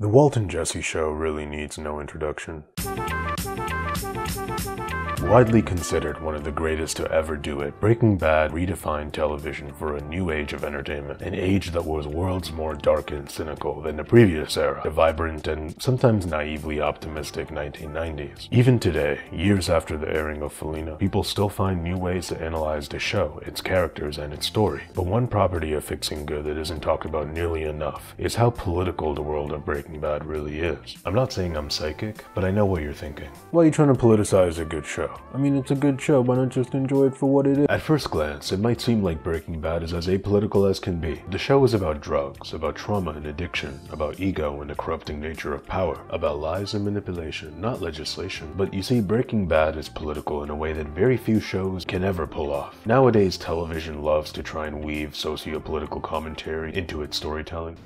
The Walt and Jesse show really needs no introduction. Widely considered one of the greatest to ever do it, Breaking Bad redefined television for a new age of entertainment, an age that was worlds more dark and cynical than the previous era, the vibrant and sometimes naively optimistic 1990s. Even today, years after the airing of Felina, people still find new ways to analyze the show, its characters, and its story. But one property of Fixing Good that isn't talked about nearly enough is how political the world of Breaking Bad really is. I'm not saying I'm psychic, but I know what you're thinking. Why are you trying to politicize a good show? I mean, it's a good show, why not just enjoy it for what it is? At first glance, it might seem like Breaking Bad is as apolitical as can be. The show is about drugs, about trauma and addiction, about ego and the corrupting nature of power, about lies and manipulation, not legislation. But you see, Breaking Bad is political in a way that very few shows can ever pull off. Nowadays, television loves to try and weave socio-political commentary into its storytelling.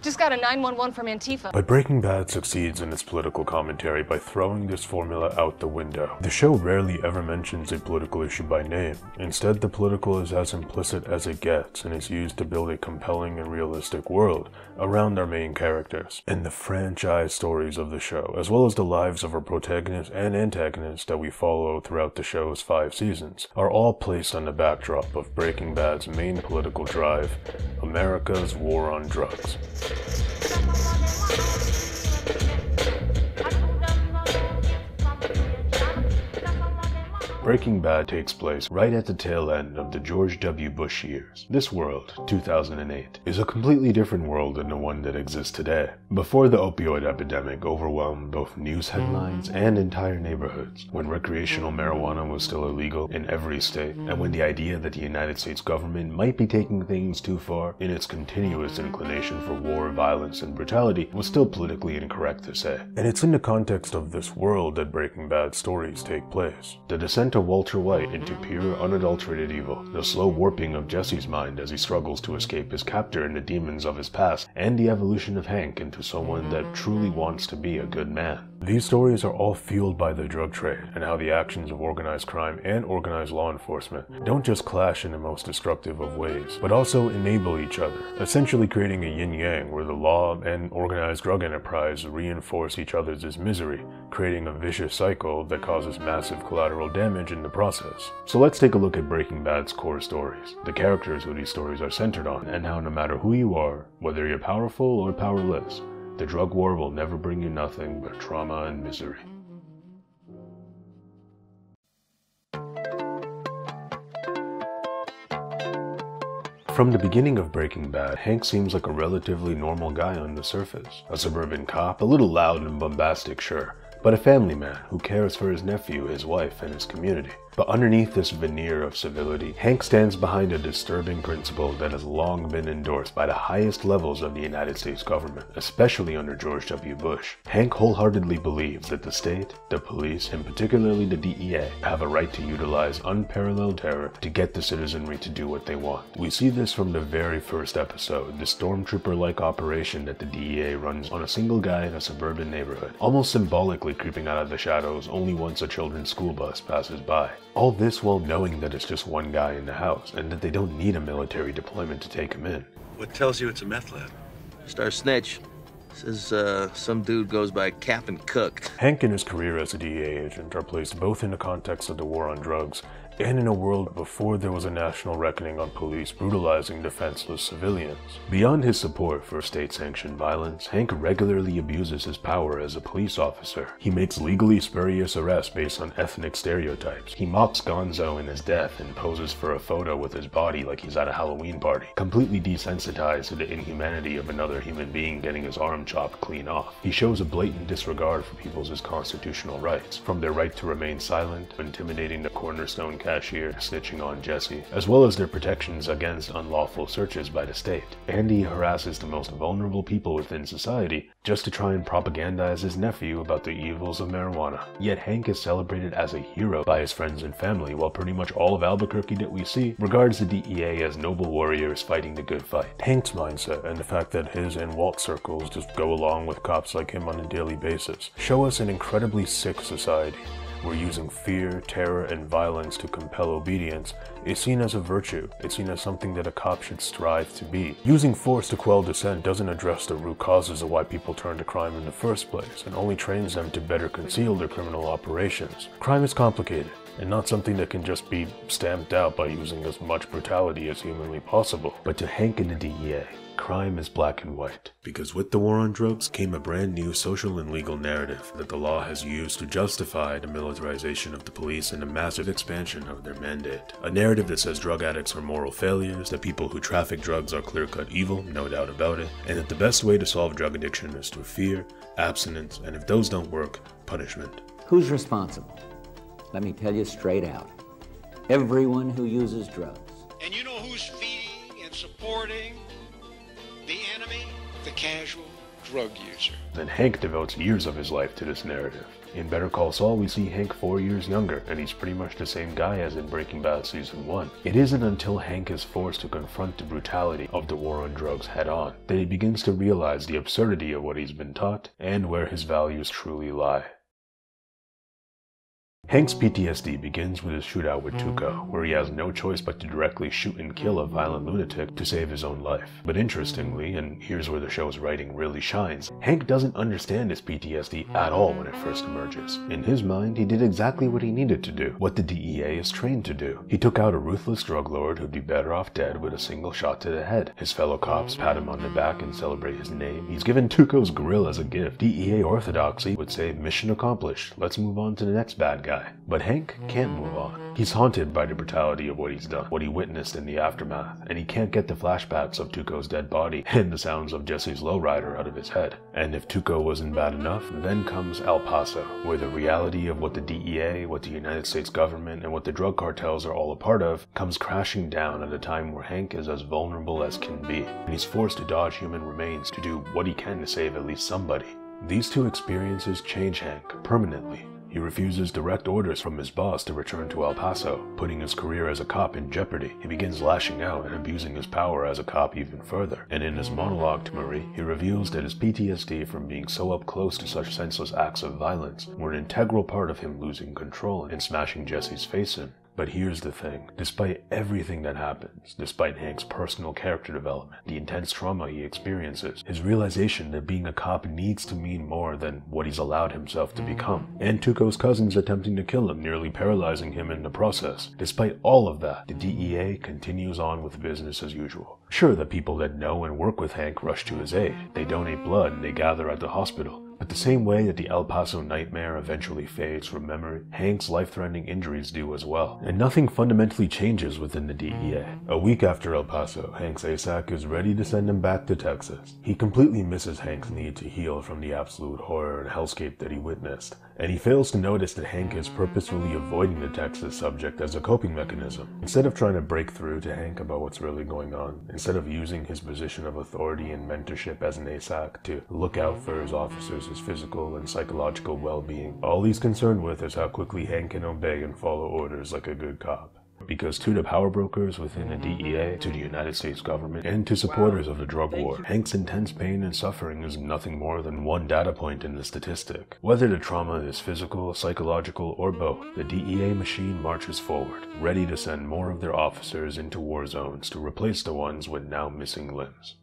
Just got a 911 from Antifa. But Breaking Bad succeeds in its political commentary by throwing this formula out the window. The show rarely ever mentions a political issue by name. Instead, the political is as implicit as it gets and is used to build a compelling and realistic world around our main characters. And the franchise stories of the show, as well as the lives of our protagonists and antagonists that we follow throughout the show's 5 seasons, are all placed on the backdrop of Breaking Bad's main political drive, America's war on drugs. Breaking Bad takes place right at the tail end of the George W. Bush years. This world, 2008, is a completely different world than the one that exists today. Before the opioid epidemic overwhelmed both news headlines and entire neighborhoods, when recreational marijuana was still illegal in every state, and when the idea that the United States government might be taking things too far in its continuous inclination for war, violence, and brutality was still politically incorrect to say. And it's in the context of this world that Breaking Bad stories take place. The descent of Walter White into pure, unadulterated evil, the slow warping of Jesse's mind as he struggles to escape his captor and the demons of his past, and the evolution of Hank into someone that truly wants to be a good man. These stories are all fueled by the drug trade and how the actions of organized crime and organized law enforcement don't just clash in the most destructive of ways, but also enable each other, essentially creating a yin-yang where the law and organized drug enterprise reinforce each other's misery, creating a vicious cycle that causes massive collateral damage in the process. So let's take a look at Breaking Bad's core stories, the characters who these stories are centered on, and how no matter who you are, whether you're powerful or powerless, the drug war will never bring you nothing but trauma and misery. From the beginning of Breaking Bad, Hank seems like a relatively normal guy on the surface. A suburban cop, a little loud and bombastic, sure, but a family man who cares for his nephew, his wife, and his community. But underneath this veneer of civility, Hank stands behind a disturbing principle that has long been endorsed by the highest levels of the United States government, especially under George W. Bush. Hank wholeheartedly believes that the state, the police, and particularly the DEA, have a right to utilize unparalleled terror to get the citizenry to do what they want. We see this from the very first episode, the stormtrooper-like operation that the DEA runs on a single guy in a suburban neighborhood, almost symbolically creeping out of the shadows only once a children's school bus passes by. All this while knowing that it's just one guy in the house, and that they don't need a military deployment to take him in. What tells you it's a meth lab? Just our snitch. Says some dude goes by Captain Cook. Hank and his career as a DEA agent are placed both in the context of the war on drugs and in a world before there was a national reckoning on police brutalizing defenseless civilians. Beyond his support for state-sanctioned violence, Hank regularly abuses his power as a police officer. He makes legally spurious arrests based on ethnic stereotypes. He mocks Gonzo in his death and poses for a photo with his body like he's at a Halloween party, completely desensitized to the inhumanity of another human being getting his arm chopped clean off. He shows a blatant disregard for people's constitutional rights, from their right to remain silent, intimidating the cornerstone cashier, snitching on Jesse, as well as their protections against unlawful searches by the state. And he harasses the most vulnerable people within society just to try and propagandize his nephew about the evils of marijuana. Yet Hank is celebrated as a hero by his friends and family, while pretty much all of Albuquerque that we see regards the DEA as noble warriors fighting the good fight. Hank's mindset and the fact that his and Walt circles just go along with cops like him on a daily basis show us an incredibly sick society, where using fear, terror, and violence to compel obedience is seen as a virtue. It's seen as something that a cop should strive to be. Using force to quell dissent doesn't address the root causes of why people turn to crime in the first place, and only trains them to better conceal their criminal operations. Crime is complicated, and not something that can just be stamped out by using as much brutality as humanly possible. But to Hank and the DEA, crime is black and white. Because with the war on drugs came a brand new social and legal narrative that the law has used to justify the militarization of the police and a massive expansion of their mandate. A narrative that says drug addicts are moral failures, that people who traffic drugs are clear-cut evil, no doubt about it, and that the best way to solve drug addiction is through fear, abstinence, and if those don't work, punishment. Who's responsible? Let me tell you straight out. Everyone who uses drugs. And you know who's feeding and supporting the enemy? The casual drug user. Then Hank devotes years of his life to this narrative. In Better Call Saul, we see Hank 4 years younger, and he's pretty much the same guy as in Breaking Bad Season 1. It isn't until Hank is forced to confront the brutality of the war on drugs head on that he begins to realize the absurdity of what he's been taught and where his values truly lie. Hank's PTSD begins with his shootout with Tuco, where he has no choice but to directly shoot and kill a violent lunatic to save his own life. But interestingly, and here's where the show's writing really shines, Hank doesn't understand his PTSD at all when it first emerges. In his mind, he did exactly what he needed to do, what the DEA is trained to do. He took out a ruthless drug lord who'd be better off dead with a single shot to the head. His fellow cops pat him on the back and celebrate his name. He's given Tuco's grill as a gift. DEA orthodoxy would say mission accomplished, let's move on to the next bad guy. But Hank can't move on. He's haunted by the brutality of what he's done, what he witnessed in the aftermath, and he can't get the flashbacks of Tuco's dead body and the sounds of Jesse's lowrider out of his head. And if Tuco wasn't bad enough, then comes El Paso, where the reality of what the DEA, what the United States government, and what the drug cartels are all a part of comes crashing down at a time where Hank is as vulnerable as can be, and he's forced to dodge human remains to do what he can to save at least somebody. These two experiences change Hank permanently. He refuses direct orders from his boss to return to El Paso, putting his career as a cop in jeopardy. He begins lashing out and abusing his power as a cop even further. And in his monologue to Marie, he reveals that his PTSD from being so up close to such senseless acts of violence were an integral part of him losing control and smashing Jesse's face in. But here's the thing, despite everything that happens, despite Hank's personal character development, the intense trauma he experiences, his realization that being a cop needs to mean more than what he's allowed himself to become, and Tuco's cousins attempting to kill him, nearly paralyzing him in the process, despite all of that, the DEA continues on with business as usual. Sure, the people that know and work with Hank rush to his aid, they donate blood and they gather at the hospital. But the same way that the El Paso nightmare eventually fades from memory, Hank's life-threatening injuries do as well. And nothing fundamentally changes within the DEA. A week after El Paso, Hank's ASAC is ready to send him back to Texas. He completely misses Hank's need to heal from the absolute horror and hellscape that he witnessed. And he fails to notice that Hank is purposefully avoiding the Texas subject as a coping mechanism. Instead of trying to break through to Hank about what's really going on, instead of using his position of authority and mentorship as an ASAC to look out for his officers' physical and psychological well-being, all he's concerned with is how quickly Hank can obey and follow orders like a good cop. Because to the power brokers within the DEA, to the United States government, and to supporters of the drug war, Hank's intense pain and suffering is nothing more than one data point in the statistic. Whether the trauma is physical, psychological, or both, the DEA machine marches forward, ready to send more of their officers into war zones to replace the ones with now missing limbs.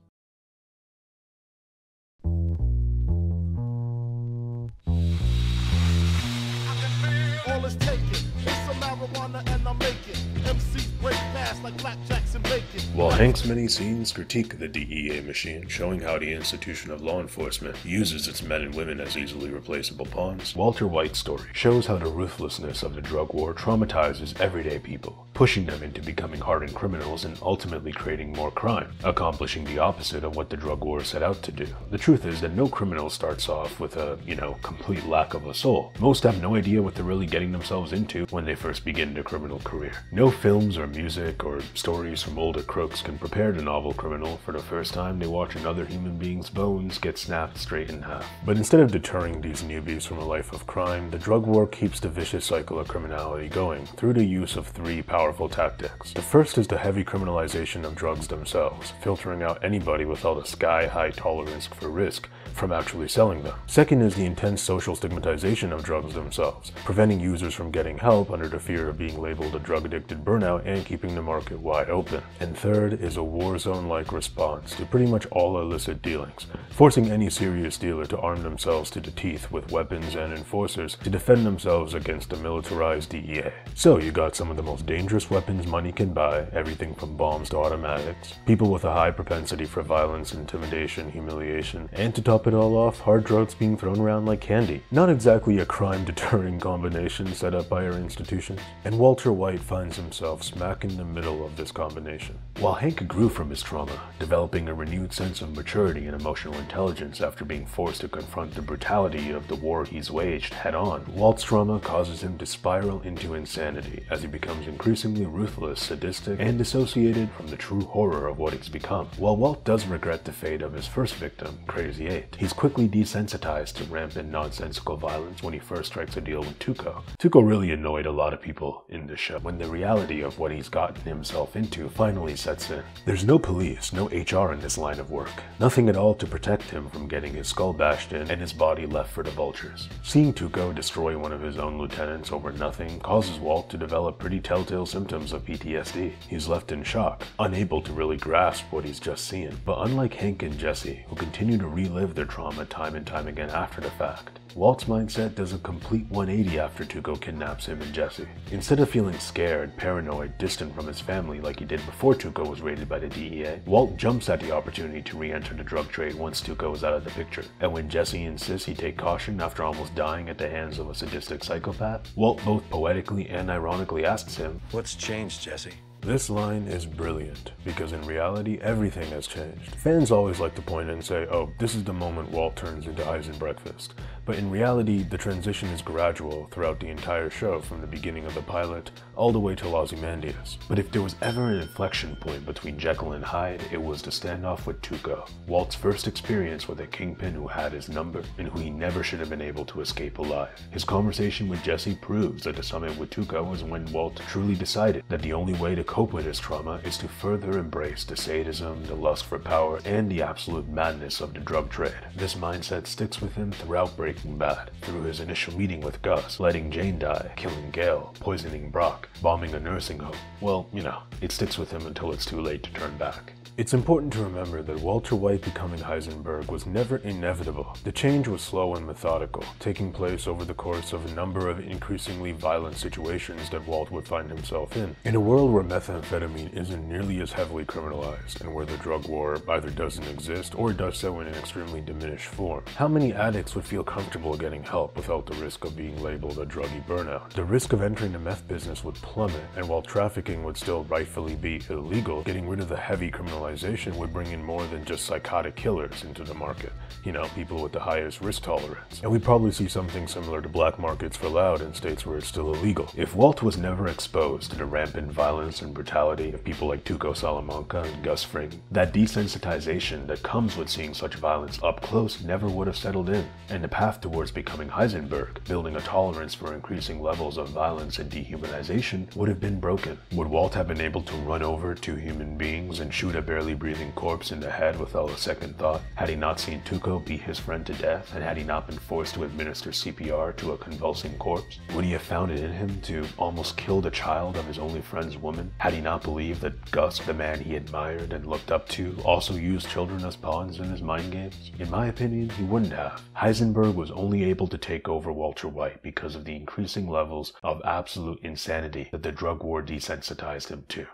All is taken. It's some marijuana and I'm making MCs break past like blackjacks and bacon. While Hank's many scenes critique the DEA machine, showing how the institution of law enforcement uses its men and women as easily replaceable pawns, Walter White's story shows how the ruthlessness of the drug war traumatizes everyday people, pushing them into becoming hardened criminals and ultimately creating more crime, accomplishing the opposite of what the drug war set out to do. The truth is that no criminal starts off with a, complete lack of a soul. Most have no idea what they're really getting themselves into when they first begin their criminal career. No films or music or stories from older crooks can prepare the novel criminal for the first time they watch another human being's bones get snapped straight in half. But instead of deterring these newbies from a life of crime, the drug war keeps the vicious cycle of criminality going through the use of three powerful tactics. The first is the heavy criminalization of drugs themselves, filtering out anybody without a sky-high tolerance for risk from actually selling them. Second is the intense social stigmatization of drugs themselves, preventing users from getting help under the fear of being labeled a drug-addicted burnout and keeping the market wide open. And third is a war zone-like response to pretty much all illicit dealings, forcing any serious dealer to arm themselves to the teeth with weapons and enforcers to defend themselves against a militarized DEA. So you got some of the most dangerous weapons money can buy, everything from bombs to automatics, people with a high propensity for violence, intimidation, humiliation, and to top it all off, hard drugs being thrown around like candy. Not exactly a crime-deterring combination set up by our institutions. And Walter White finds himself smack in the middle of this combination. While Hank grew from his trauma, developing a renewed sense of maturity and emotional intelligence after being forced to confront the brutality of the war he's waged head-on, Walt's trauma causes him to spiral into insanity as he becomes increasingly ruthless, sadistic, and dissociated from the true horror of what he's become. While Walt does regret the fate of his first victim, Crazy 8, he's quickly desensitized to rampant nonsensical violence when he first strikes a deal with Tuco. Tuco really annoyed a lot of people in this show when the reality of what he's gotten himself into finally sets in. There's no police, no HR in this line of work. Nothing at all to protect him from getting his skull bashed in and his body left for the vultures. Seeing Tuco destroy one of his own lieutenants over nothing causes Walt to develop pretty telltale symptoms of PTSD. He's left in shock, unable to really grasp what he's just seen. But unlike Hank and Jesse, who continue to relive their trauma time and time again after the fact, Walt's mindset does a complete 180 after Tuco kidnaps him and Jesse. Instead of feeling scared, paranoid, distant from his family like he did before Tuco was raided by the DEA, Walt jumps at the opportunity to re-enter the drug trade once Tuco is out of the picture. And when Jesse insists he take caution after almost dying at the hands of a sadistic psychopath, Walt both poetically and ironically asks him, "What's changed, Jesse?" This line is brilliant, because in reality, everything has changed. Fans always like to point and say, oh, this is the moment Walt turns into Heisenbreakfast. But in reality, the transition is gradual throughout the entire show, from the beginning of the pilot all the way to Ozymandias. But if there was ever an inflection point between Jekyll and Hyde, it was the standoff with Tuco, Walt's first experience with a kingpin who had his number and who he never should have been able to escape alive. His conversation with Jesse proves that the summit with Tuco was when Walt truly decided that the only way to cope with his trauma is to further embrace the sadism, the lust for power, and the absolute madness of the drug trade. This mindset sticks with him throughout Breaking Bad, through his initial meeting with Gus, letting Jane die, killing Gale, poisoning Brock, bombing a nursing home. Well, you know, it sticks with him until it's too late to turn back. It's important to remember that Walter White becoming Heisenberg was never inevitable. The change was slow and methodical, taking place over the course of a number of increasingly violent situations that Walt would find himself in. In a world where methamphetamine isn't nearly as heavily criminalized, and where the drug war either doesn't exist or does so in an extremely diminished form, how many addicts would feel comfortable getting help without the risk of being labeled a druggy burnout? The risk of entering the meth business would plummet, and while trafficking would still rightfully be illegal, getting rid of the heavy criminalization would bring in more than just psychotic killers into the market. You know, people with the highest risk tolerance. And we'd probably see something similar to black markets for loud in states where it's still illegal. If Walt was never exposed to the rampant violence and brutality of people like Tuco Salamanca and Gus Fring, that desensitization that comes with seeing such violence up close never would have settled in. And the path towards becoming Heisenberg, building a tolerance for increasing levels of violence and dehumanization, would have been broken. Would Walt have been able to run over two human beings and shoot a barely breathing corpse in the head without a second thought, had he not seen Tuco beat his friend to death, and had he not been forced to administer CPR to a convulsing corpse? Would he have found it in him to almost kill the child of his only friend's woman, had he not believed that Gus, the man he admired and looked up to, also used children as pawns in his mind games? In my opinion, he wouldn't have. Heisenberg was only able to take over Walter White because of the increasing levels of absolute insanity that the drug war desensitized him to.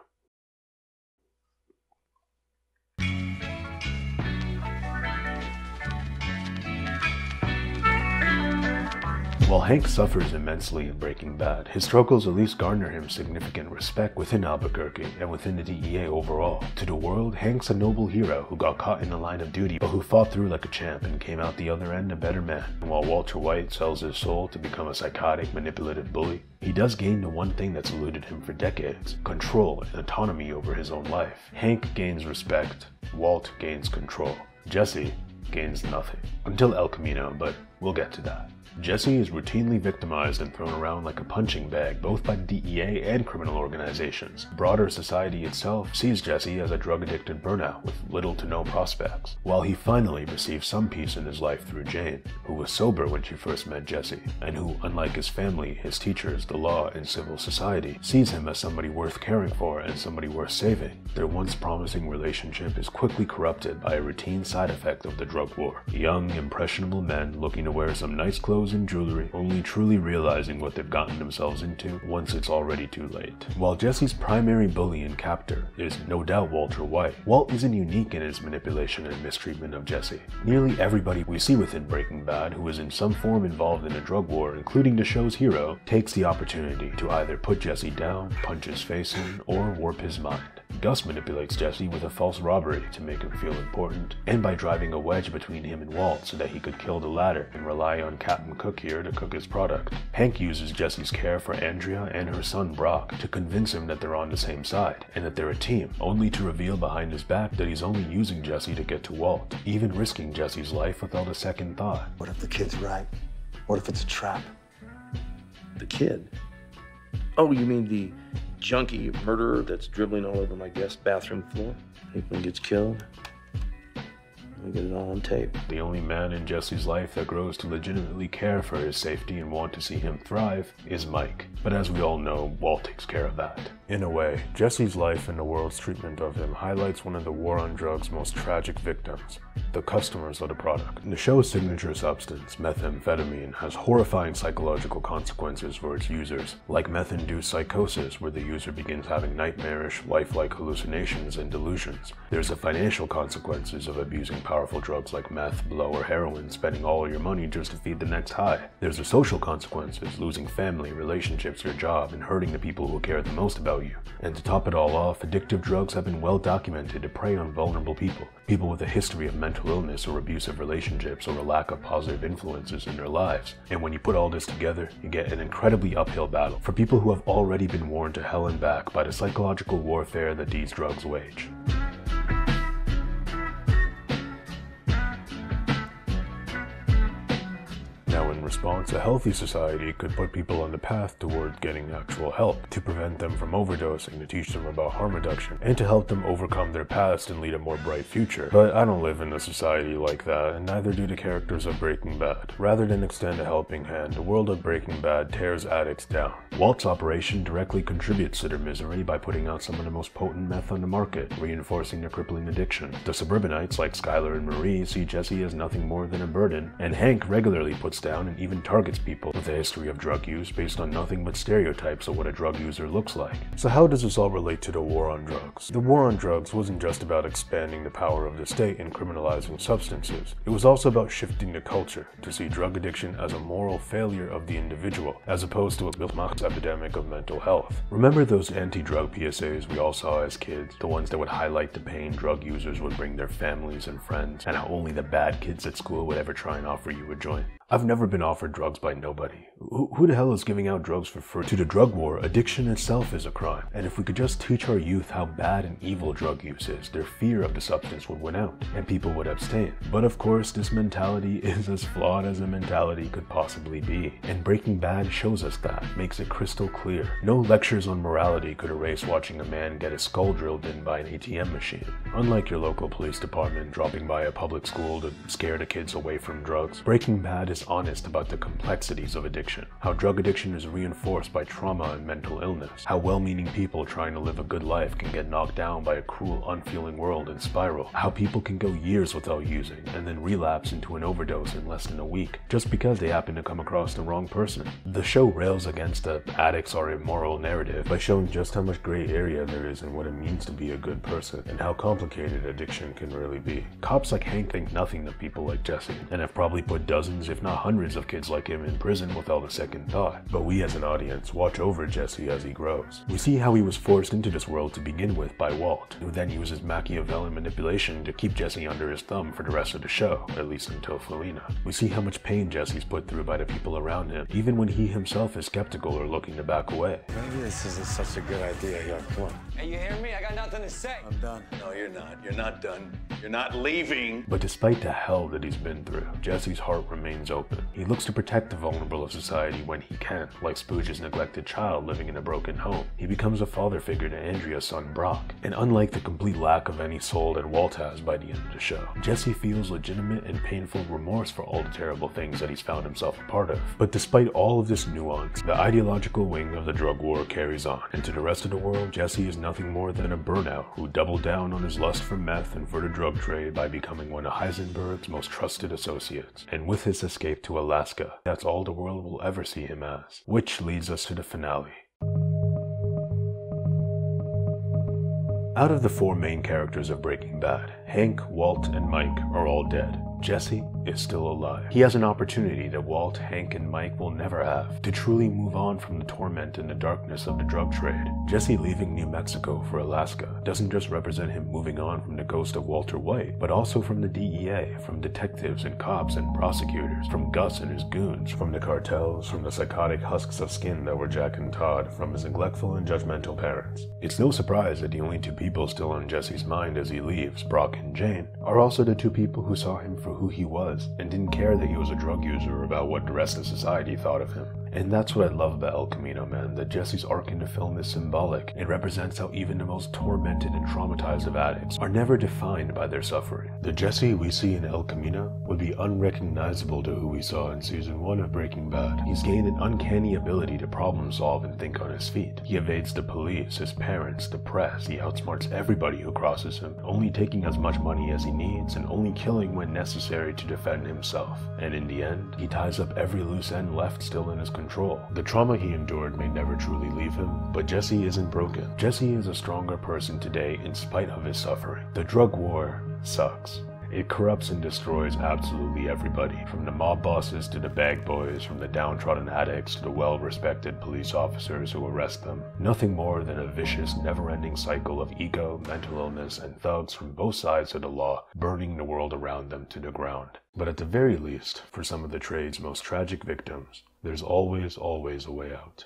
While Hank suffers immensely in Breaking Bad, his struggles at least garner him significant respect within Albuquerque and within the DEA overall. To the world, Hank's a noble hero who got caught in the line of duty but who fought through like a champ and came out the other end a better man. And while Walter White sells his soul to become a psychotic, manipulative bully, he does gain the one thing that's eluded him for decades: control and autonomy over his own life. Hank gains respect, Walt gains control, Jesse gains nothing. Until El Camino, but we'll get to that. Jesse is routinely victimized and thrown around like a punching bag both by the DEA and criminal organizations. Broader society itself sees Jesse as a drug-addicted burnout with little to no prospects, while he finally receives some peace in his life through Jane, who was sober when she first met Jesse, and who, unlike his family, his teachers, the law, and civil society, sees him as somebody worth caring for and somebody worth saving. Their once promising relationship is quickly corrupted by a routine side effect of the drug war. Young, impressionable men looking to wear some nice clothes and jewelry, only truly realizing what they've gotten themselves into once it's already too late. While Jesse's primary bully and captor is no doubt Walter White, Walt isn't unique in his manipulation and mistreatment of Jesse. Nearly everybody we see within Breaking Bad who is in some form involved in a drug war, including the show's hero, takes the opportunity to either put Jesse down, punch his face in, or warp his mind. Gus manipulates Jesse with a false robbery to make him feel important, and by driving a wedge between him and Walt so that he could kill the latter and rely on Captain Cook here to cook his product. Hank uses Jesse's care for Andrea and her son Brock to convince him that they're on the same side, and that they're a team, only to reveal behind his back that he's only using Jesse to get to Walt, even risking Jesse's life without a second thought. What if the kid's right? What if it's a trap? The kid? Oh, you mean the junkie murderer that's dribbling all over my guest bathroom floor? Pinkman gets killed. We get it all on tape. The only man in Jesse's life that grows to legitimately care for his safety and want to see him thrive is Mike. But as we all know, Walt takes care of that. In a way, Jesse's life and the world's treatment of him highlights one of the war on drugs' most tragic victims, the customers of the product. The show's signature substance, methamphetamine, has horrifying psychological consequences for its users, like meth-induced psychosis, where the user begins having nightmarish, lifelike hallucinations and delusions. There's the financial consequences of abusing powerful drugs like meth, blow, or heroin, spending all your money just to feed the next high. There's the social consequences, losing family, relationships, your job, and hurting the people who care the most about you. And to top it all off, addictive drugs have been well documented to prey on vulnerable people. People with a history of mental illness or abusive relationships or a lack of positive influences in their lives. And when you put all this together, you get an incredibly uphill battle for people who have already been worn to hell and back by the psychological warfare that these drugs wage. Now, in response, a healthy society could put people on the path toward getting actual help, to prevent them from overdosing, to teach them about harm reduction, and to help them overcome their past and lead a more bright future. But I don't live in a society like that, and neither do the characters of Breaking Bad. Rather than extend a helping hand, the world of Breaking Bad tears addicts down. Walt's operation directly contributes to their misery by putting out some of the most potent meth on the market, reinforcing their crippling addiction. The suburbanites like Skylar and Marie see Jesse as nothing more than a burden, and Hank regularly puts down and even targets people with a history of drug use based on nothing but stereotypes of what a drug user looks like. So how does this all relate to the war on drugs? The war on drugs wasn't just about expanding the power of the state and criminalizing substances. It was also about shifting the culture to see drug addiction as a moral failure of the individual, as opposed to a epidemic of mental health. Remember those anti-drug PSAs we all saw as kids? The ones that would highlight the pain drug users would bring their families and friends, and how only the bad kids at school would ever try and offer you a joint. I've never been offered drugs by nobody. Who the hell is giving out drugs for free? To the drug war, addiction itself is a crime. And if we could just teach our youth how bad and evil drug use is, their fear of the substance would win out, and people would abstain. But of course, this mentality is as flawed as a mentality could possibly be. And Breaking Bad shows us that, makes it crystal clear. No lectures on morality could erase watching a man get his skull drilled in by an ATM machine. Unlike your local police department dropping by a public school to scare the kids away from drugs, Breaking Bad is honest about the complexities of addiction, how drug addiction is reinforced by trauma and mental illness, how well-meaning people trying to live a good life can get knocked down by a cruel, unfeeling world and spiral, how people can go years without using and then relapse into an overdose in less than a week just because they happen to come across the wrong person. The show rails against the addicts are immoral narrative by showing just how much gray area there is in what it means to be a good person and how complicated addiction can really be. Cops like Hank think nothing of people like Jesse and have probably put dozens, if not not hundreds of kids like him in prison without a second thought. But we as an audience watch over Jesse as he grows. We see how he was forced into this world to begin with by Walt, who then uses Machiavellian manipulation to keep Jesse under his thumb for the rest of the show, at least until Felina. We see how much pain Jesse's put through by the people around him, even when he himself is skeptical or looking to back away. Maybe this isn't such a good idea. Yeah, come on. Hey, you hear me? I got nothing to say. I'm done. No, you're not. You're not done. You're not leaving. But despite the hell that he's been through, Jesse's heart remains open. He looks to protect the vulnerable of society when he can, like Spooge's neglected child living in a broken home. He becomes a father figure to Andrea's son Brock, and unlike the complete lack of any soul that Walt has by the end of the show, Jesse feels legitimate and painful remorse for all the terrible things that he's found himself a part of. But despite all of this nuance, the ideological wing of the drug war carries on, and to the rest of the world, Jesse is nothing more than a burnout who doubled down on his lust for meth and for the drug trade by becoming one of Heisenberg's most trusted associates. And with his escape to Alaska, that's all the world will ever see him as. Which leads us to the finale. Out of the four main characters of Breaking Bad, Hank, Walt, and Mike are all dead. Jesse is still alive. He has an opportunity that Walt, Hank, and Mike will never have to truly move on from the torment and the darkness of the drug trade. Jesse leaving New Mexico for Alaska doesn't just represent him moving on from the ghost of Walter White, but also from the DEA, from detectives and cops and prosecutors, from Gus and his goons, from the cartels, from the psychotic husks of skin that were Jack and Todd, from his neglectful and judgmental parents. It's no surprise that the only two people still on Jesse's mind as he leaves, Brock and Jane, are also the two people who saw him for who he was and didn't care that he was a drug user or about what the rest of society thought of him. And that's what I love about El Camino, man, that Jesse's arc in the film is symbolic. It represents how even the most tormented and traumatized of addicts are never defined by their suffering. The Jesse we see in El Camino would be unrecognizable to who we saw in season 1 of Breaking Bad. He's gained an uncanny ability to problem solve and think on his feet. He evades the police, his parents, the press. He outsmarts everybody who crosses him, only taking as much money as he needs and only killing when necessary to defend himself. And in the end, he ties up every loose end left still in his control. The trauma he endured may never truly leave him, but Jesse isn't broken. Jesse is a stronger person today in spite of his suffering. The drug war sucks. It corrupts and destroys absolutely everybody, from the mob bosses to the bag boys, from the downtrodden addicts to the well-respected police officers who arrest them. Nothing more than a vicious, never-ending cycle of ego, mental illness, and thugs from both sides of the law, burning the world around them to the ground. But at the very least, for some of the trade's most tragic victims, there's always a way out.